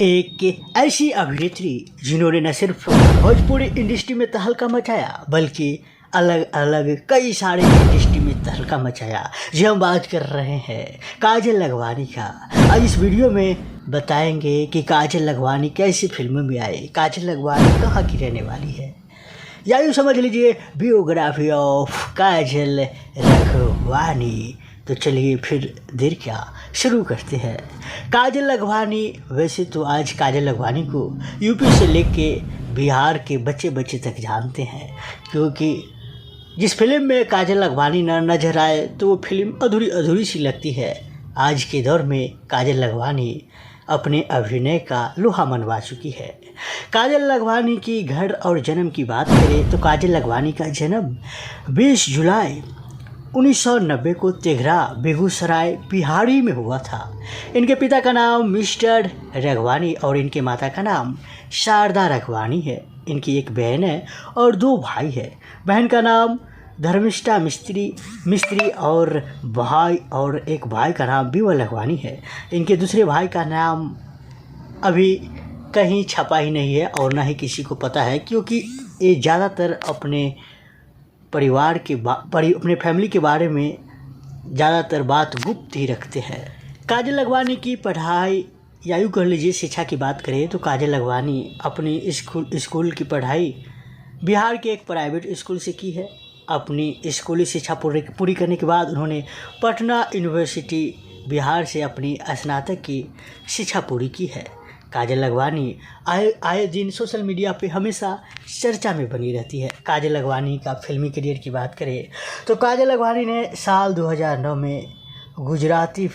एक ऐसी अभिनेत्री जिन्होंने न सिर्फ भोजपुरी इंडस्ट्री में तहलका मचाया बल्कि अलग अलग कई सारे इंडस्ट्री में तहलका मचाया। जी हम बात कर रहे हैं काजल लखवानी का। आज इस वीडियो में बताएंगे कि काजल लखवानी कैसी फिल्मों में आई, काजल लखवानी कहाँ की रहने वाली है, या यूँ समझ लीजिए बियोग्राफी ऑफ काजल लखवानी। तो चलिए फिर देर क्या, शुरू करते हैं। काजल लखवानी, वैसे तो आज काजल लखवानी को यूपी से लेके बिहार के बच्चे बच्चे तक जानते हैं, क्योंकि जिस फिल्म में काजल लखवानी न नजर आए तो वो फिल्म अधूरी अधूरी सी लगती है। आज के दौर में काजल लखवानी अपने अभिनय का लोहा मनवा चुकी है। काजल लखवानी की घर और जन्म की बात करें तो काजल लखवानी का जन्म 20 जुलाई 1990 को तेघरा बेगूसराय बिहारी में हुआ था। इनके पिता का नाम मिस्टर रखवानी और इनके माता का नाम शारदा रखवानी है। इनकी एक बहन है और 2 भाई है। बहन का नाम धर्मिष्ठा मिस्त्री और एक भाई का नाम विमल लखवानी है। इनके दूसरे भाई का नाम अभी कहीं छपा ही नहीं है और ना ही किसी को पता है, क्योंकि ये ज़्यादातर अपने परिवार के अपने फैमिली के बारे में ज़्यादातर बात गुप्त ही रखते हैं। काजल लखवानी की पढ़ाई या यूँ कह लीजिए शिक्षा की बात करें तो काजल लखवानी अपनी स्कूल की पढ़ाई बिहार के एक प्राइवेट स्कूल से की है। अपनी स्कूली शिक्षा पूरी करने के बाद उन्होंने पटना यूनिवर्सिटी बिहार से अपनी स्नातक की शिक्षा पूरी की है। काजल लखवानी आए दिन सोशल मीडिया पे हमेशा चर्चा में बनी रहती है। काजल लखवानी का फिल्मी करियर की बात करें तो काजल लखवानी ने साल 2009 में गुजराती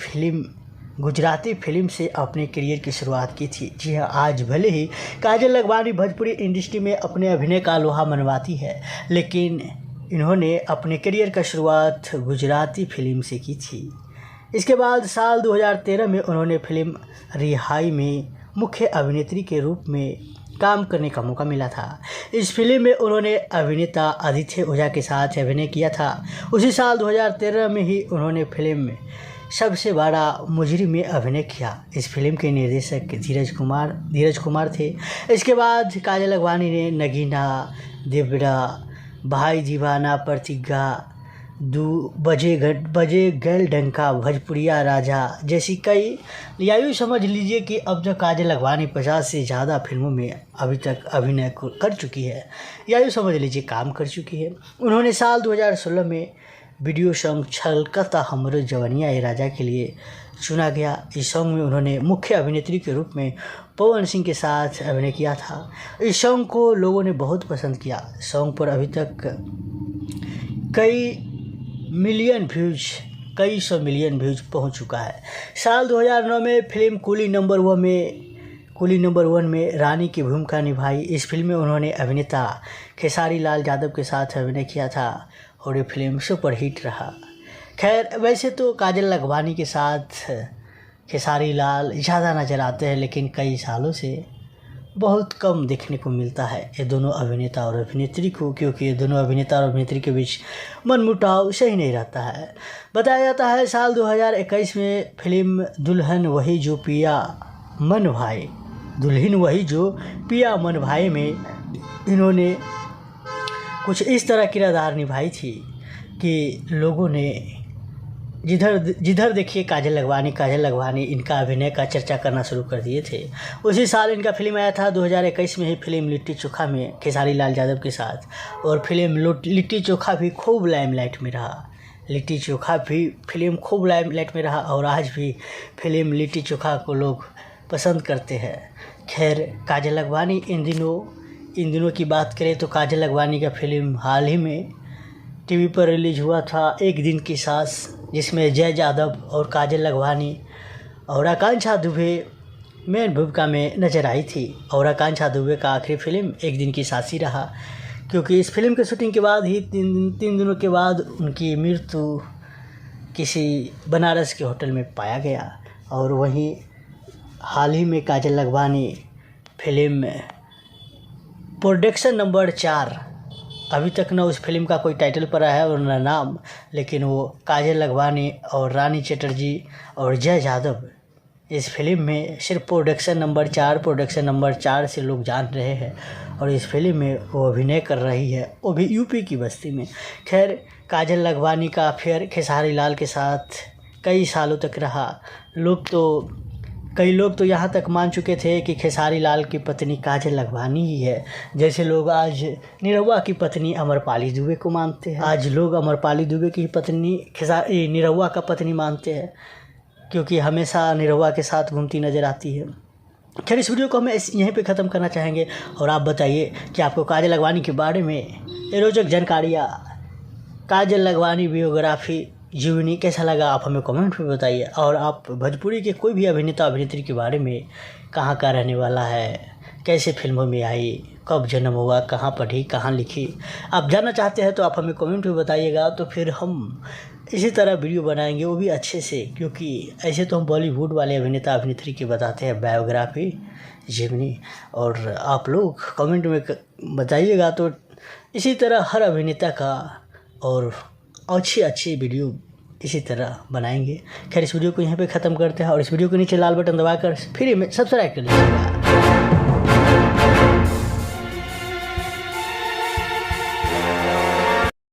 फिल्म से अपने करियर की शुरुआत की थी। जी हाँ, आज भले ही काजल लखवानी भोजपुरी इंडस्ट्री में अपने अभिनय का लोहा मनवाती है, लेकिन इन्होंने अपने करियर का शुरुआत गुजराती फिल्म से की थी। इसके बाद साल 2013 में उन्होंने फिल्म रिहाई में मुख्य अभिनेत्री के रूप में काम करने का मौका मिला था। इस फिल्म में उन्होंने अभिनेता आदित्य ओझा के साथ अभिनय किया था। उसी साल 2013 में ही उन्होंने फिल्म में सबसे बड़ा मुजरिम में अभिनय किया। इस फिल्म के निर्देशक धीरज कुमार थे। इसके बाद काजल लखवानी ने नगीना, देवड़ा, भाई दीवाना, प्रतिज्ञा, 2 बजे गैल डंका, भोजपुरिया राजा जैसी कई, या यूँ समझ लीजिए कि अब तक काजल लखवानी 50 से ज़्यादा फिल्मों में अभी तक अभिनय कर चुकी है, या यूँ समझ लीजिए काम कर चुकी है। उन्होंने साल 2016 में वीडियो सॉन्ग छलकता हमरो जवनिया ए राजा के लिए चुना गया। इस सॉन्ग में उन्होंने मुख्य अभिनेत्री के रूप में पवन सिंह के साथ अभिनय किया था। इस सॉन्ग को लोगों ने बहुत पसंद किया। सॉन्ग पर अभी तक कई सौ मिलियन व्यूज पहुंच चुका है। साल 2009 में फिल्म कूली नंबर 1 में रानी की भूमिका निभाई। इस फिल्म में उन्होंने अभिनेता खेसारी लाल यादव के साथ अभिनय किया था और ये फिल्म सुपरहिट रहा। खैर, वैसे तो काजल लखवानी के साथ खेसारी लाल ज़्यादा नज़र आते हैं, लेकिन कई सालों से बहुत कम देखने को मिलता है ये दोनों अभिनेता और अभिनेत्री को, क्योंकि ये दोनों अभिनेता और अभिनेत्री के बीच मनमुटाव सही नहीं रहता है। बताया जाता है साल 2021 में फिल्म दुल्हन वही जो पिया मन भाई में इन्होंने कुछ इस तरह किरदार निभाई थी कि लोगों ने जिधर देखिए काजल लखवानी इनका अभिनय का चर्चा करना शुरू कर दिए थे। उसी साल इनका फिल्म आया था 2021 में ही फिल्म लिट्टी चोखा में खेसारी लाल यादव के साथ, और फिल्म लिट्टी चोखा भी खूब लाइमलाइट में रहा। और आज भी फिल्म लिट्टी चोखा को लोग पसंद करते हैं। खैर, काजल लखवानी इन दिनों की बात करें तो काजल लखवानी का फिल्म हाल ही में टीवी पर रिलीज हुआ था, एक दिन की सांस, जिसमें जय यादव और काजल लखवानी और आकांक्षा दुबे मेन भूमिका में नजर आई थी। और आकांक्षा दुबे का आखिरी फिल्म एक दिन की सांस ही रहा, क्योंकि इस फिल्म के शूटिंग के बाद ही 3 दिनों के बाद उनकी मृत्यु किसी बनारस के होटल में पाया गया। और वहीं हाल ही में काजल लखवानी फिल्म प्रोडक्शन नंबर 4, अभी तक ना उस फिल्म का कोई टाइटल पड़ा है और ना नाम, लेकिन वो काजल लखवानी और रानी चटर्जी और जय यादव इस फिल्म में सिर्फ प्रोडक्शन नंबर 4 से लोग जान रहे हैं और इस फिल्म में वो अभिनय कर रही है, वो भी यूपी की बस्ती में। खैर, काजल लखवानी का अफेयर खेसारी लाल के साथ कई सालों तक रहा। कई लोग तो यहाँ तक मान चुके थे कि खेसारी लाल की पत्नी काजल लखवानी ही है, जैसे लोग आज निरहुआ की पत्नी अमरपाली दुबे को मानते हैं। आज लोग अमरपाली दुबे की पत्नी निरहुआ का पत्नी मानते हैं, क्योंकि हमेशा निरहुआ के साथ घूमती नज़र आती है। खैर, इस वीडियो को हम यहीं पे ख़त्म करना चाहेंगे और आप बताइए कि आपको काजल लखवानी के बारे में रोचक जानकारियाँ, काजल लखवानी बियोग्राफी जीवनी कैसा लगा आप हमें कमेंट में बताइए। और आप भोजपुरी के कोई भी अभिनेता अभिनेत्री के बारे में, कहाँ का रहने वाला है, कैसे फिल्मों में आई, कब जन्म हुआ, कहाँ पढ़ी, कहाँ लिखी, आप जानना चाहते हैं तो आप हमें कमेंट में बताइएगा। तो फिर हम इसी तरह वीडियो बनाएंगे, वो भी अच्छे से, क्योंकि ऐसे तो हम बॉलीवुड वाले अभिनेता अभिनेत्री की बताते हैं बायोग्राफी जीवनी, और आप लोग कमेंट में बताइएगा तो इसी तरह हर अभिनेता का और अच्छी वीडियो इसी तरह बनाएंगे। खैर, इस वीडियो को यहीं पे ख़त्म करते हैं और इस वीडियो के नीचे लाल बटन दबाकर फिर सब्सक्राइब कर लीजिएगा।